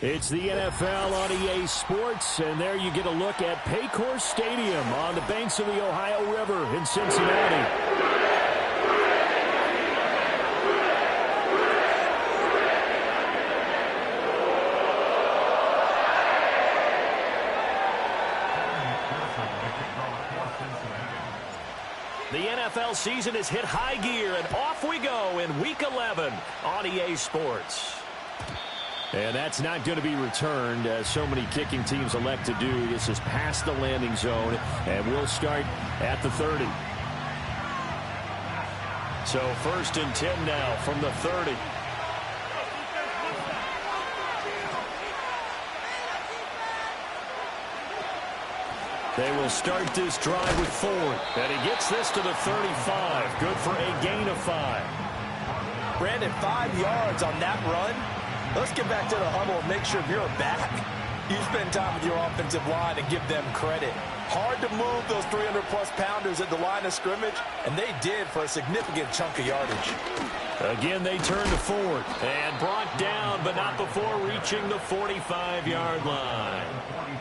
It's the NFL on EA Sports, and there you get a look at Paycor Stadium on the banks of the Ohio River in Cincinnati. The NFL season has hit high gear, and off we go in Week 11 on EA Sports. And that's not going to be returned, as so many kicking teams elect to do. This is past the landing zone, and we'll start at the 30. So 1st and 10 now from the 30. They will start this drive with Ford, and he gets this to the 35. Good for a gain of 5. Brandon, 5 yards on that run. Let's get back to the huddle and make sure you're back. You spend time with your offensive line and give them credit. Hard to move those 300-plus pounders at the line of scrimmage, and they did for a significant chunk of yardage. Again, they turn to Ford, and brought down, but not before reaching the 45-yard line.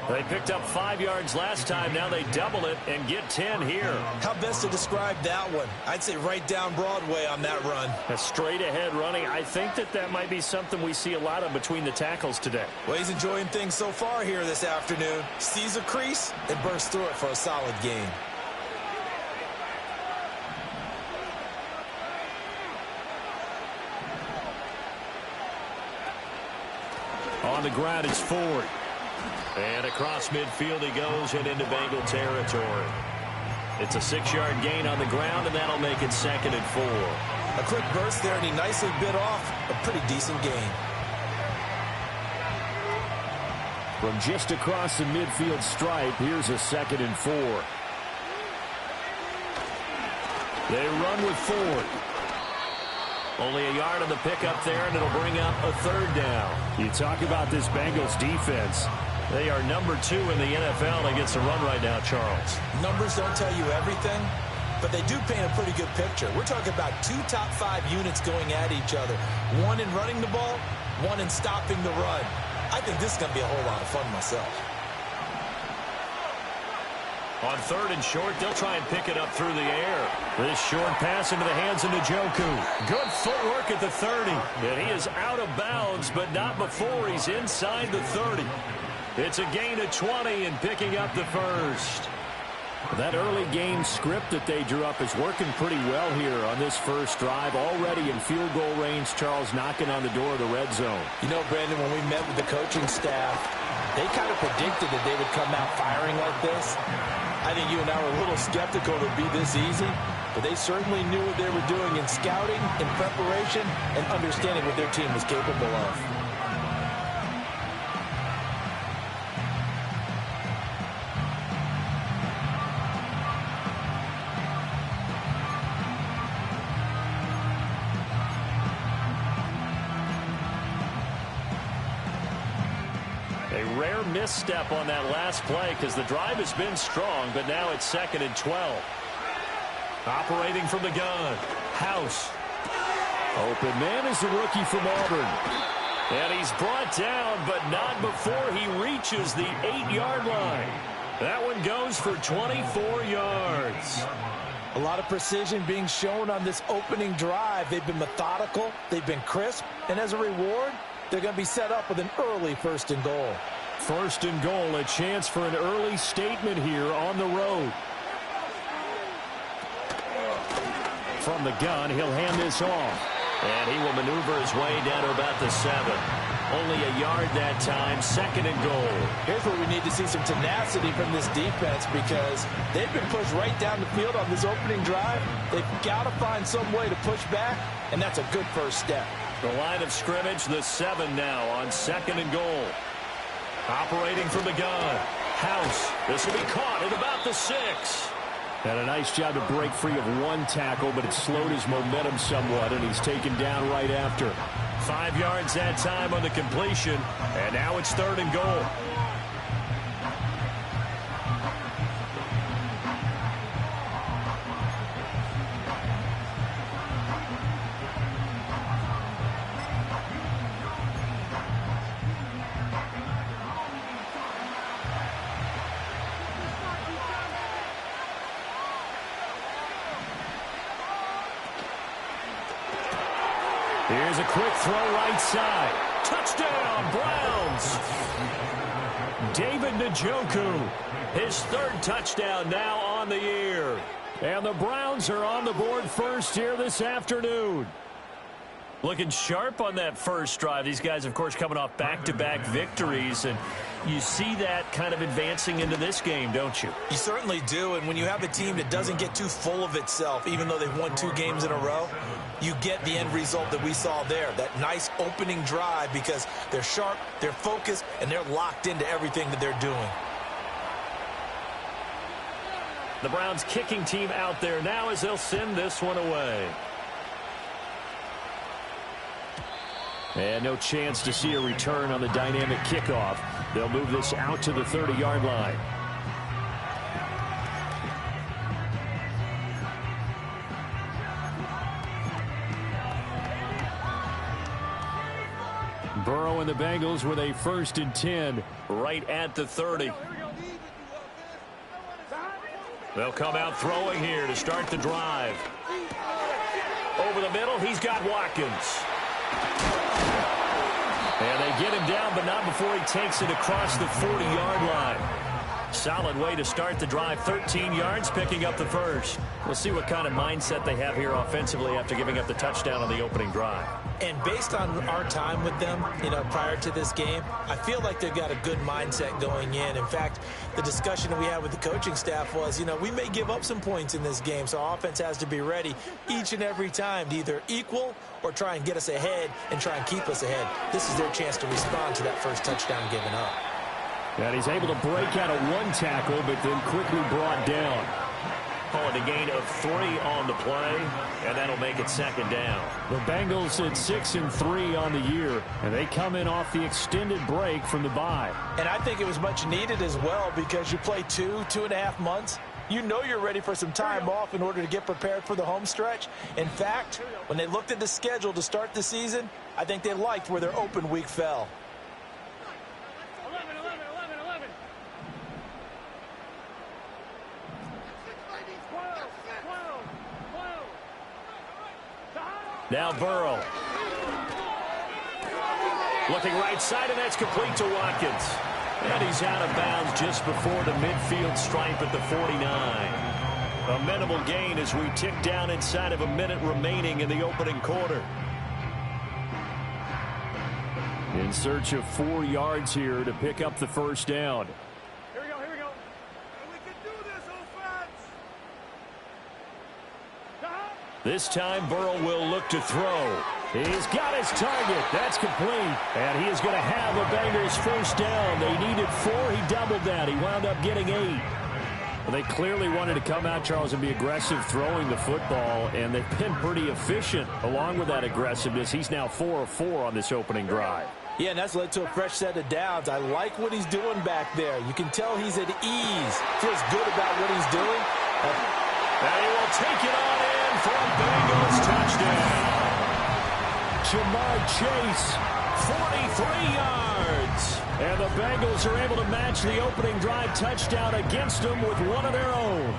They picked up 5 yards last time. Now they double it and get 10 here. How best to describe that one? I'd say right down Broadway on that run. A straight-ahead running. I think that might be something we see a lot of between the tackles today. Well, he's enjoying things so far here this afternoon. Sees a crease and bursts through it for a solid gain. On the ground, it's Ford. And across midfield he goes and into Bengal territory. It's a 6-yard gain on the ground, and that'll make it 2nd and 4. A quick burst there, and he nicely bit off a pretty decent gain. From just across the midfield stripe, here's a 2nd and 4. They run with Ford. Only a yard on the pickup there, and it'll bring up a 3rd down. You talk about this Bengals defense. They are number 2 in the NFL against the run right now, Charles. Numbers don't tell you everything, but they do paint a pretty good picture. We're talking about 2 top 5 units going at each other. One in running the ball, one in stopping the run. I think this is going to be a whole lot of fun myself. On 3rd and short, they'll try and pick it up through the air. This short pass into the hands of Njoku. Good footwork at the 30. And he is out of bounds, but not before he's inside the 30. It's a gain of 20 and picking up the 1st. That early game script that they drew up is working pretty well here on this first drive. Already in field goal range, Charles knocking on the door of the red zone. You know, Brandon, when we met with the coaching staff, they kind of predicted that they would come out firing like this. I think you and I were a little skeptical it would be this easy, but they certainly knew what they were doing in scouting, in preparation, and understanding what their team was capable of. A rare misstep on that last play because the drive has been strong, but now it's 2nd and 12. Operating from the gun, House. Open man is the rookie from Auburn. And he's brought down, but not before he reaches the 8-yard line. That one goes for 24 yards. A lot of precision being shown on this opening drive. They've been methodical, they've been crisp, and as a reward, they're going to be set up with an early 1st and goal. 1st and goal, a chance for an early statement here on the road. From the gun, he'll hand this off. And he will maneuver his way down to about the 7. Only a yard that time, 2nd and goal. Here's where we need to see some tenacity from this defense because they've been pushed right down the field on this opening drive. They've got to find some way to push back, and that's a good first step. The line of scrimmage, the 7 now on 2nd and goal. Operating from the gun. House. This will be caught at about the 6. Had a nice job to break free of one tackle, but it slowed his momentum somewhat, and he's taken down right after. 5 yards that time on the completion, and now it's 3rd and goal. Here's a quick throw right side. Touchdown, Browns. David Njoku, his third touchdown now on the year. And the Browns are on the board first here this afternoon. Looking sharp on that first drive. These guys, of course, coming off back-to-back victories, and you see that kind of advancing into this game, don't you? You certainly do, and when you have a team that doesn't get too full of itself, even though they've won 2 games in a row, you get the end result that we saw there, that nice opening drive, because they're sharp, they're focused, and they're locked into everything that they're doing. The Browns kicking team out there now as they'll send this one away. And no chance to see a return on the dynamic kickoff. They'll move this out to the 30-yard line. Burrow and the Bengals with a 1st and 10 right at the 30. They'll come out throwing here to start the drive. Over the middle, he's got Watkins. And they get him down, but not before he takes it across the 40-yard line. Solid way to start the drive. 13 yards, picking up the first. We'll see what kind of mindset they have here offensively after giving up the touchdown on the opening drive. And based on our time with them, prior to this game, I feel like they've got a good mindset going in. In fact, the discussion that we had with the coaching staff was, we may give up some points in this game, so our offense has to be ready each and every time to either equal or try and get us ahead and try and keep us ahead. This is their chance to respond to that first touchdown given up. And he's able to break out of 1 tackle, but then quickly brought down. Call it a gain of 3 on the play, and that'll make it 2nd down. The Bengals at 6-3 on the year, and they come in off the extended break from the bye. And I think it was much needed as well, because you play 2.5 months. You know you're ready for some time off in order to get prepared for the home stretch. In fact, when they looked at the schedule to start the season, I think they liked where their open week fell. Now Burrow. Looking right side, and that's complete to Watkins. And he's out of bounds just before the midfield stripe at the 49. A minimal gain as we tick down inside of a minute remaining in the opening quarter. In search of 4 yards here to pick up the first down. Here we go, here we go. We can do this, offense. This time Burrow will look to throw. He's got his target. That's complete. And he is going to have the Bengals first down. They needed 4. He doubled that. He wound up getting 8. Well, they clearly wanted to come out, Charles, and be aggressive throwing the football, and they've been pretty efficient along with that aggressiveness. He's now 4 of 4 on this opening drive. Yeah, and that's led to a fresh set of downs. I like what he's doing back there. You can tell he's at ease. Feels good about what he's doing. And he will take it on in for a Bengals touchdown. Jamar Chase, 43 yards. And the Bengals are able to match the opening drive touchdown against them with one of their own.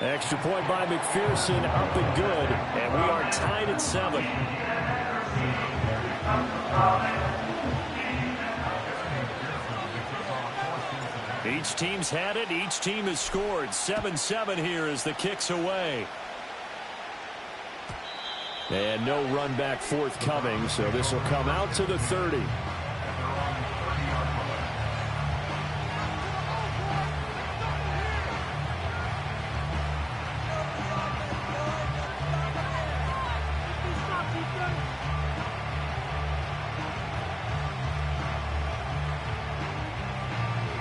Extra point by McPherson, up and good. And we are tied at 7. Each team's had it. Each team has scored. 7-7 here as the kick's away. And no run back forthcoming, so this will come out to the 30.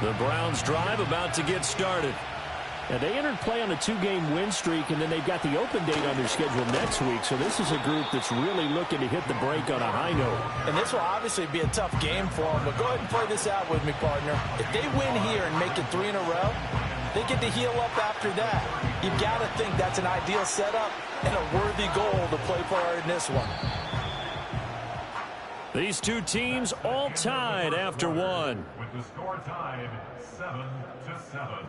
The Browns drive about to get started. And they entered play on a 2-game win streak, and then they've got the open date on their schedule next week. So this is a group that's really looking to hit the break on a high note. And this will obviously be a tough game for them, but go ahead and play this out with me, partner. If they win here and make it 3 in a row, they get to heal up after that. You've got to think that's an ideal setup and a worthy goal to play for in this one. These two teams all tied after one. With the score tied 7-7.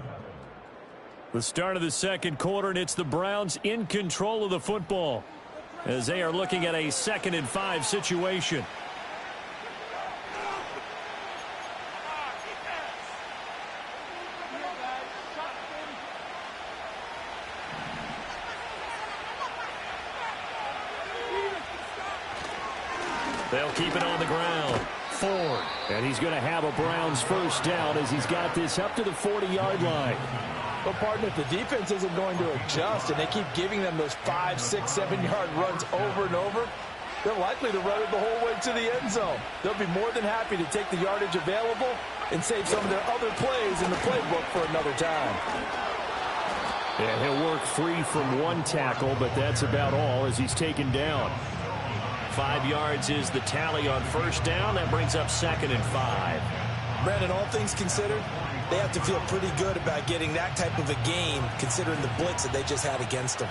The start of the second quarter, and it's the Browns in control of the football as they are looking at a 2nd and 5 situation. They'll keep it on the ground. Ford, and he's going to have a Browns first down as he's got this up to the 40-yard line. Well, partner, if the defense isn't going to adjust and they keep giving them those 5, 6, 7-yard runs over and over, they're likely to run it the whole way to the end zone. They'll be more than happy to take the yardage available and save some of their other plays in the playbook for another time. And he'll work free from one tackle, but that's about all as he's taken down. 5 yards is the tally on first down. That brings up 2nd and 5. Brandon, all things considered, they have to feel pretty good about getting that type of a game considering the blitz that they just had against them.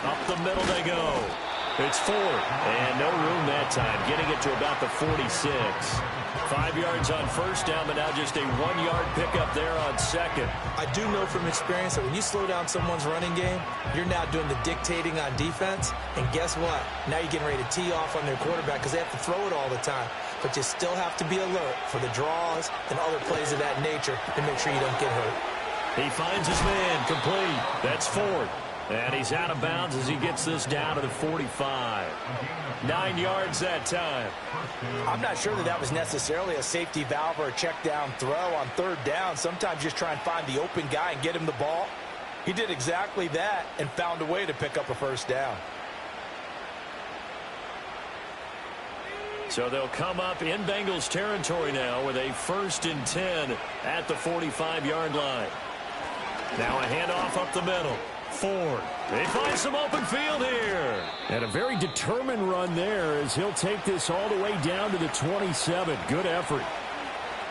Up the middle they go. It's Ford, and no room that time, getting it to about the 46. 5 yards on first down, but now just a 1-yard pickup there on second. I do know from experience that when you slow down someone's running game, you're now doing the dictating on defense, and guess what? Now you're getting ready to tee off on their quarterback because they have to throw it all the time. But you still have to be alert for the draws and other plays of that nature to make sure you don't get hurt. He finds his man, complete. That's Ford. And he's out of bounds as he gets this down to the 45. 9 yards that time. I'm not sure that was necessarily a safety valve or a check down throw on third down. Sometimes just try and find the open guy and get him the ball. He did exactly that and found a way to pick up a first down. So they'll come up in Bengals territory now with a 1st and 10 at the 45-yard line. Now a handoff up the middle. Ford. They find some open field here. And a very determined run there as he'll take this all the way down to the 27. Good effort.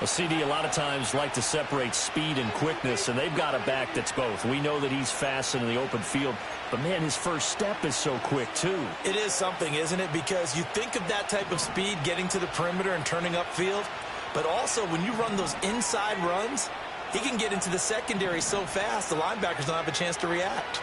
A CD a lot of times like to separate speed and quickness, and they've got a back that's both. We know that he's fast in the open field, but, man, his first step is so quick, too. It is something, isn't it? Because you think of that type of speed getting to the perimeter and turning upfield, but also when you run those inside runs, he can get into the secondary so fast the linebackers don't have a chance to react.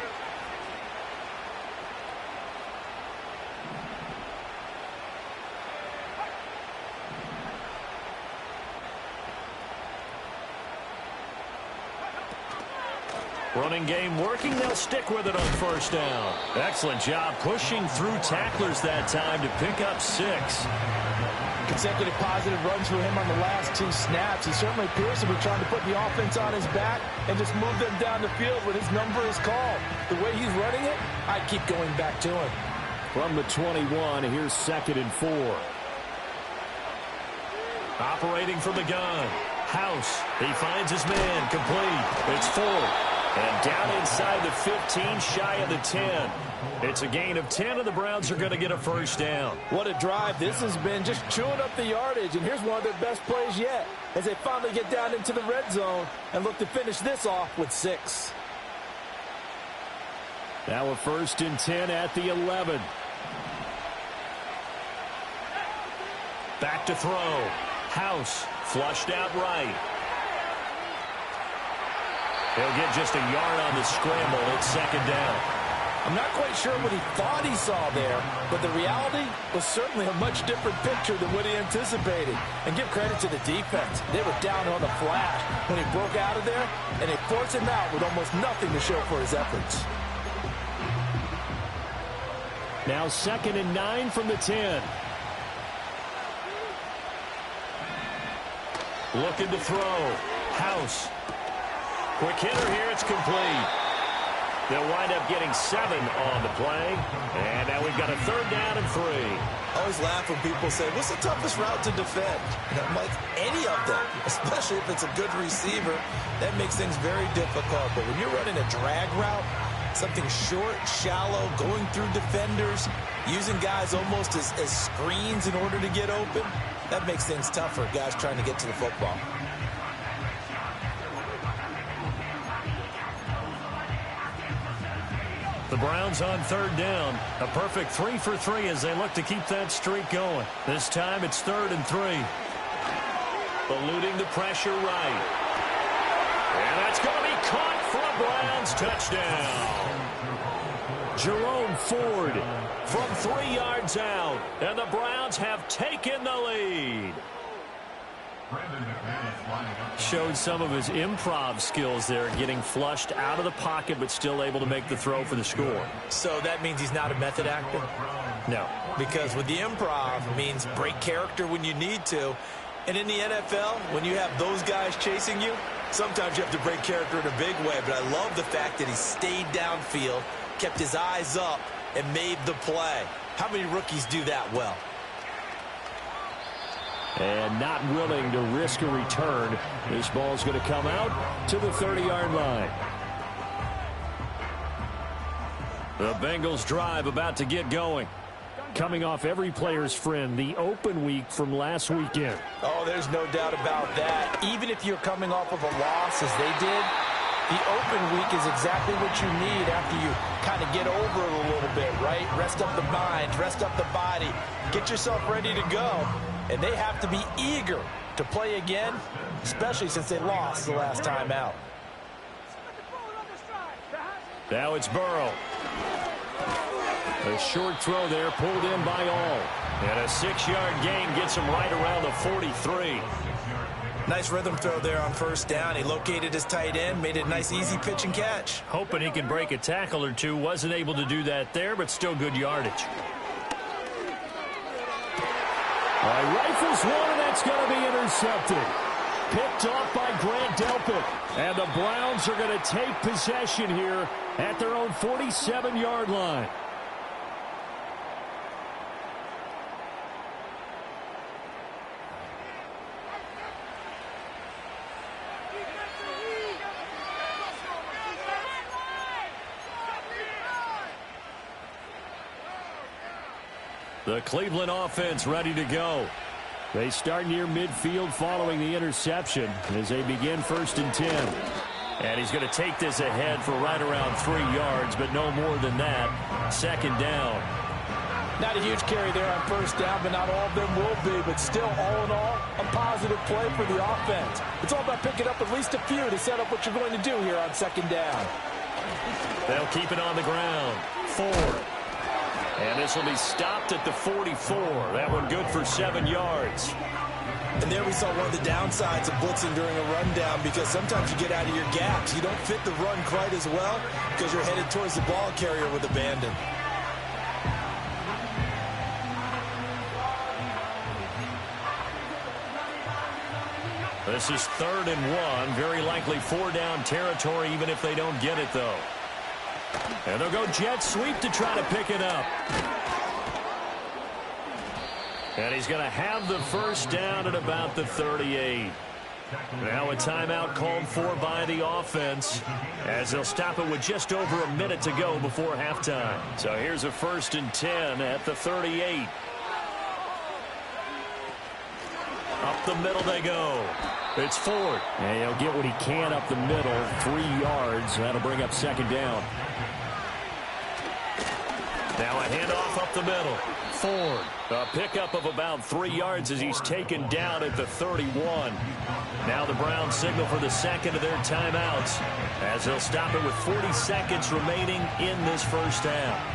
Running game working. They'll stick with it on first down. Excellent job pushing through tacklers that time to pick up 6. Consecutive positive runs for him on the last 2 snaps. He certainly appears to be trying to put the offense on his back and just move them down the field when his number is called. The way he's running it, I'd keep going back to him. From the 21, here's 2nd and 4. Operating from the gun. House. He finds his man. Complete. It's Ford. And down inside the 15, shy of the 10. It's a gain of 10, and the Browns are going to get a first down. What a drive this has been, just chewing up the yardage. And here's one of their best plays yet as they finally get down into the red zone and look to finish this off with 6. Now a 1st and 10 at the 11. Back to throw. House flushed out right. He'll get just a yard on the scramble. It's 2nd down. I'm not quite sure what he thought he saw there, but the reality was certainly a much different picture than what he anticipated. And give credit to the defense. They were down on the flash when he broke out of there, and they forced him out with almost nothing to show for his efforts. Now 2nd and 9 from the 10. Looking to throw. House. Quick hitter here. It's complete. They'll wind up getting 7 on the play. And now we've got a 3rd down and 3. I always laugh when people say, what's the toughest route to defend? And I'm like, any of them, especially if it's a good receiver. That makes things very difficult. But when you're running a drag route, something short, shallow, going through defenders, using guys almost as screens in order to get open, that makes things tough for guys trying to get to the football. The Browns on 3rd down. A perfect 3 for 3 as they look to keep that streak going. This time it's 3rd and 3. eluding the pressure right. And that's going to be caught for a Browns touchdown. Jerome Ford from 3 yards out, and the Browns have taken the lead. Showed some of his improv skills there, getting flushed out of the pocket but still able to make the throw for the score. So that means he's not a method actor? No. Because with the improv, it means break character when you need to. And in the NFL, when you have those guys chasing you, sometimes you have to break character in a big way. But I love the fact that he stayed downfield, kept his eyes up, and made the play. How many rookies do that well? And not willing to risk a return. This ball's going to come out to the 30-yard line. The Bengals drive about to get going. Coming off every player's friend, the open week from last weekend. Oh, there's no doubt about that. Even if you're coming off of a loss as they did, the open week is exactly what you need after you kind of get over it a little bit, right? Rest up the mind, rest up the body, get yourself ready to go. And they have to be eager to play again, especially since they lost the last time out. Now it's Burrow. A short throw there, pulled in by all. And a 6-yard gain gets him right around the 43. Nice rhythm throw there on first down. He located his tight end, made it a nice easy pitch and catch. Hoping he can break a tackle or two. Wasn't able to do that there, but still good yardage. Rifles one, and that's going to be intercepted. Picked off by Grant Delpit. And the Browns are going to take possession here at their own 47-yard line. The Cleveland offense ready to go. They start near midfield following the interception as they begin 1st and 10. And he's going to take this ahead for right around 3 yards, but no more than that. 2nd down. Not a huge carry there on first down, but not all of them will be. But still, all in all, a positive play for the offense. It's all about picking up at least a few to set up what you're going to do here on 2nd down. They'll keep it on the ground. Ford. And this will be stopped at the 44. That one good for 7 yards. And there we saw one of the downsides of blitzing during a rundown, because sometimes you get out of your gaps. You don't fit the run quite as well because you're headed towards the ball carrier with abandon. This is 3rd and 1. Very likely 4-down territory, even if they don't get it, though. And they'll go jet sweep to try to pick it up. And he's going to have the 1st down at about the 38. Now a timeout called for by the offense, as they'll stop it with just over a minute to go before halftime. So here's a 1st and 10 at the 38. Up the middle they go. It's Ford. And he'll get what he can up the middle. 3 yards. That'll bring up 2nd down. Now a handoff up the middle. Ford. A pickup of about 3 yards as he's taken down at the 31. Now the Browns signal for the 2nd of their timeouts, as they'll stop it with 40 seconds remaining in this 1st half.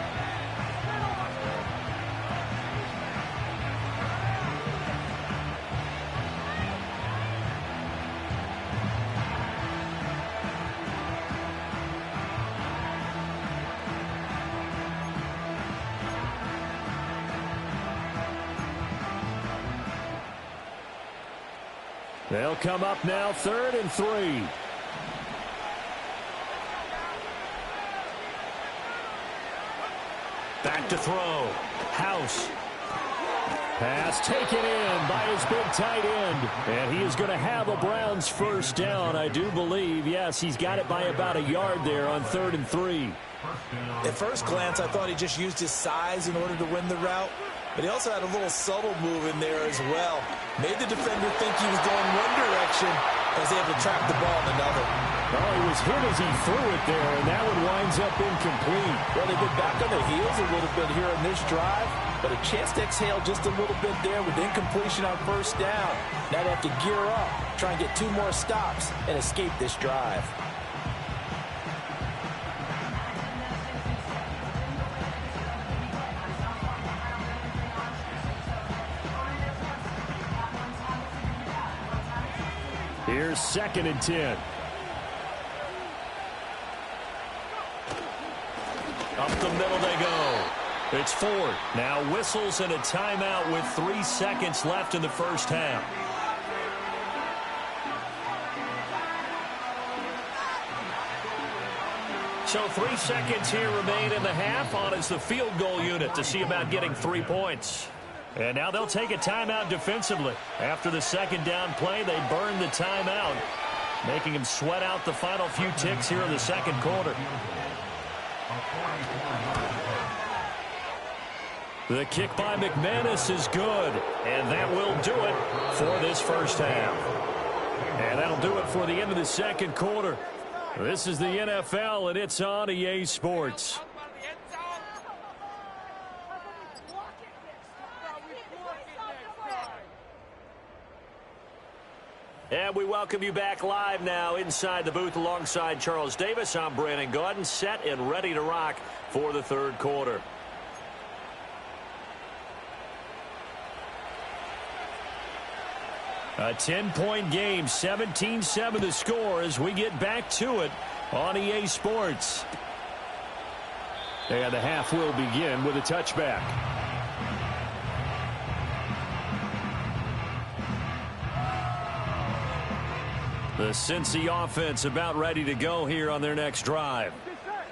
They'll come up now 3rd and 3. Back to throw. House. Pass taken in by his big tight end. And he is going to have a Browns 1st down, I do believe. Yes, he's got it by about a yard there on 3rd and 3. At first glance, I thought he just used his size in order to win the route. But he also had a little subtle move in there as well. Made the defender think he was going one direction and was able to track the ball in another. Oh, he was hit as he threw it there, and that one winds up incomplete. Well, they've been back on their heels a little bit here in this drive. but a chance to exhale just a little bit there with incompletion on first down. Now they have to gear up, try and get 2 more stops, and escape this drive. Here's 2nd and 10. Up the middle they go. It's 4th. Now whistles and a timeout with 3 seconds left in the first half. So 3 seconds here remain in the half. On is the field goal unit to see about getting 3 points. And now they'll take a timeout defensively. After the second down play, they burn the timeout, making him sweat out the final few ticks here in the second quarter. The kick by McManus is good, and that will do it for this first half. And that'll do it for the end of the second quarter. This is the NFL, and it's on EA Sports. And we welcome you back live now inside the booth alongside Charles Davis. I'm Brandon Gaudin, set and ready to rock for the third quarter. A 10-point game, 17-7 the score as we get back to it on EA Sports. And the half will begin with a touchback. The Cincy offense about ready to go here on their next drive.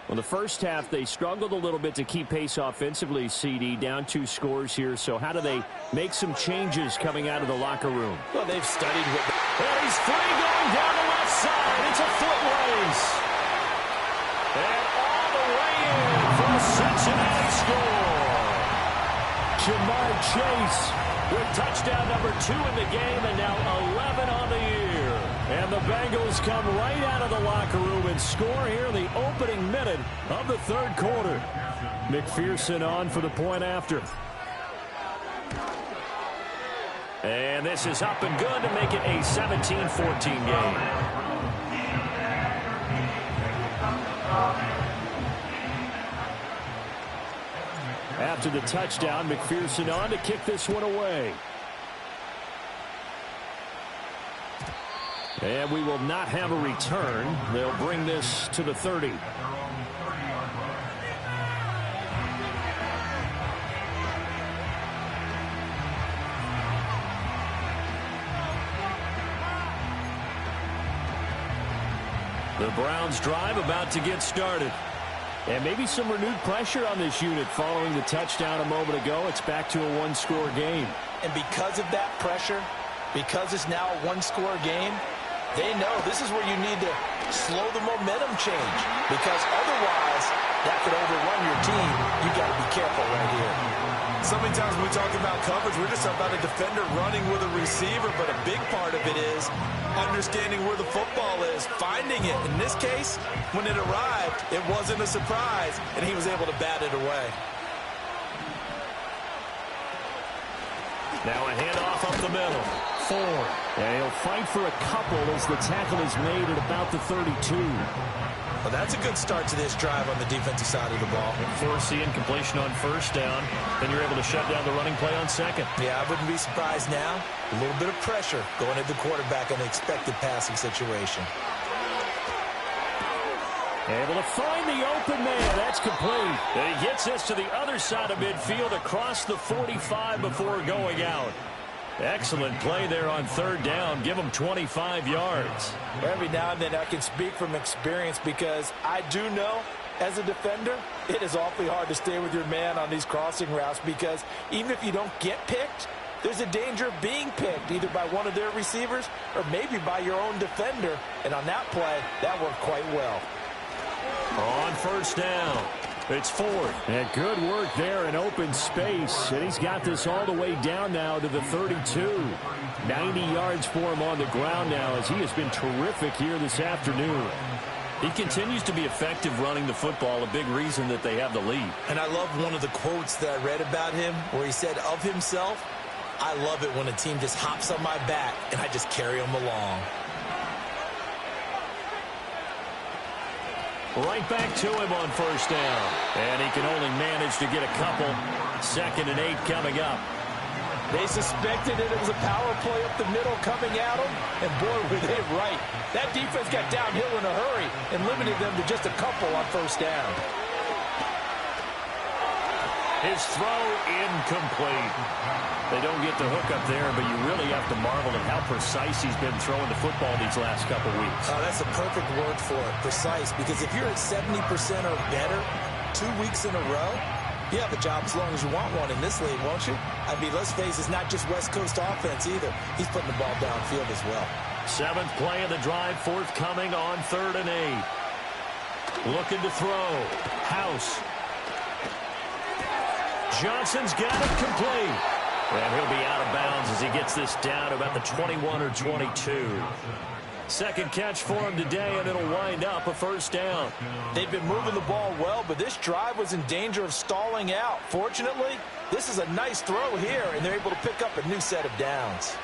Well, the first half, they struggled a little bit to keep pace offensively, CD, down 2 scores here. So how do they make some changes coming out of the locker room? Well, they've studied what... And he's free going down the left side. It's a foot race. And all the way in for the Cincinnati score. Jamar Chase with touchdown number 2 in the game and now 11 on the year. And the Bengals come right out of the locker room and score here in the opening minute of the third quarter. McPherson on for the point after. And this is up and good to make it a 17-14 game. After the touchdown, McPherson on to kick this one away. And we will not have a return. They'll bring this to the 30. The Browns drive about to get started. And maybe some renewed pressure on this unit following the touchdown a moment ago. It's back to a 1-score game. And because of that pressure, because it's now a 1-score game, they know this is where you need to slow the momentum change, because otherwise that could overrun your team. You got to be careful right here. So many times when we talk about coverage, we're just about a defender running with a receiver, but a big part of it is understanding where the football is, finding it. In this case, when it arrived, it wasn't a surprise, and he was able to bat it away. Now a handoff up the middle. Ford. And he'll fight for a couple as the tackle is made at about the 32. Well, that's a good start to this drive on the defensive side of the ball. Force the incompletion on first down. Then you're able to shut down the running play on second. Yeah, I wouldn't be surprised now. A little bit of pressure going at the quarterback in the expected passing situation. Able to find the open man. That's complete. And he gets this to the other side of midfield across the 45 before going out. Excellent play there on third down. Give him 25 yards. Every now and then I can speak from experience, because I do know as a defender it is awfully hard to stay with your man on these crossing routes, because even if you don't get picked, there's a danger of being picked either by one of their receivers or maybe by your own defender. And on that play, that worked quite well. On first down, it's Ford. And good work there in open space. And he's got this all the way down now to the 32. 90 yards for him on the ground now, as he has been terrific here this afternoon. He continues to be effective running the football, a big reason that they have the lead. And I love one of the quotes that I read about him where he said of himself, "I love it when a team just hops on my back and I just carry them along." Right back to him on first down. And he can only manage to get a couple. 2nd and 8 coming up. They suspected it was a power play up the middle coming at them, and boy, were they right. That defense got downhill in a hurry and limited them to just a couple on first down. His throw incomplete. They don't get the hook up there, but you really have to marvel at how precise he's been throwing the football these last couple weeks. That's a perfect word for it, precise, because if you're at 70% or better 2 weeks in a row, you have a job as long as you want one in this league, won't you? I mean, let's face it, it's not just West Coast offense either. He's putting the ball downfield as well. 7th play of the drive, forthcoming on 3rd and 8. Looking to throw. House. Johnson's got it complete. And he'll be out of bounds as he gets this down about the 21 or 22. 2nd catch for him today, and it'll wind up a first down. They've been moving the ball well, but this drive was in danger of stalling out. Fortunately, this is a nice throw here, and they're able to pick up a new set of downs.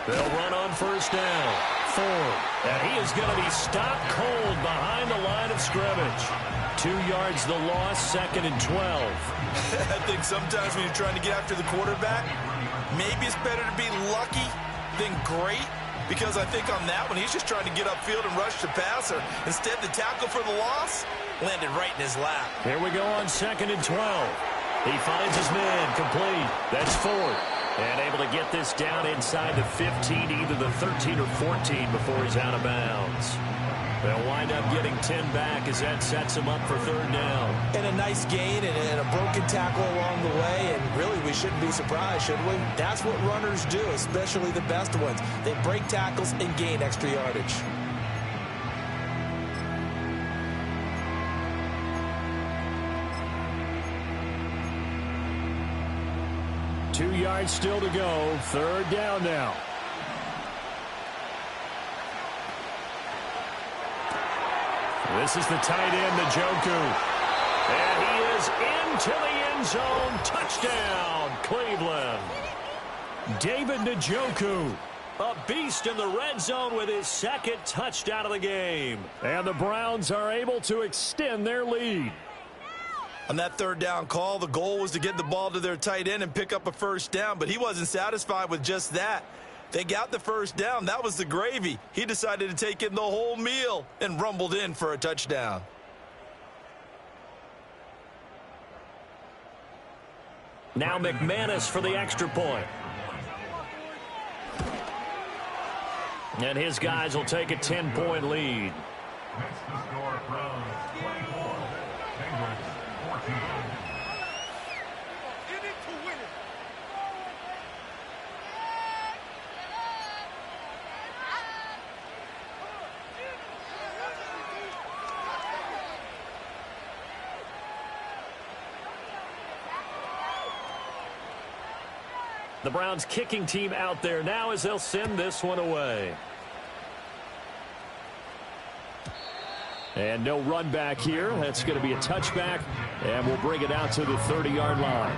They'll run on first down. Ford. And he is going to be stopped cold behind the line of scrimmage. 2 yards the loss, 2nd and 12. I think sometimes when you're trying to get after the quarterback, maybe it's better to be lucky than great, because I think on that one, he's just trying to get upfield and rush the passer. Instead, the tackle for the loss landed right in his lap. Here we go on 2nd and 12. He finds his man complete. That's Ford. And able to get this down inside the 15, either the 13 or 14 before he's out of bounds. They'll wind up getting 10 back as that sets him up for 3rd down. And a nice gain and a broken tackle along the way, and really we shouldn't be surprised, should we? That's what runners do, especially the best ones. They break tackles and gain extra yardage. Two yards still to go. 3rd down now. This is the tight end, Njoku. And he is into the end zone. Touchdown, Cleveland. David Njoku, a beast in the red zone with his 2nd touchdown of the game. And the Browns are able to extend their lead. On that 3rd down call, the goal was to get the ball to their tight end and pick up a first down, but he wasn't satisfied with just that. They got the first down. That was the gravy. He decided to take in the whole meal and rumbled in for a touchdown. Now McManus for the extra point. And his guys will take a 10-point lead. That's the score from 24. Bengals 14. In it to win it. The Browns kicking team out there now as they'll send this one away. And no run back here. That's going to be a touchback, and we'll bring it out to the 30-yard line.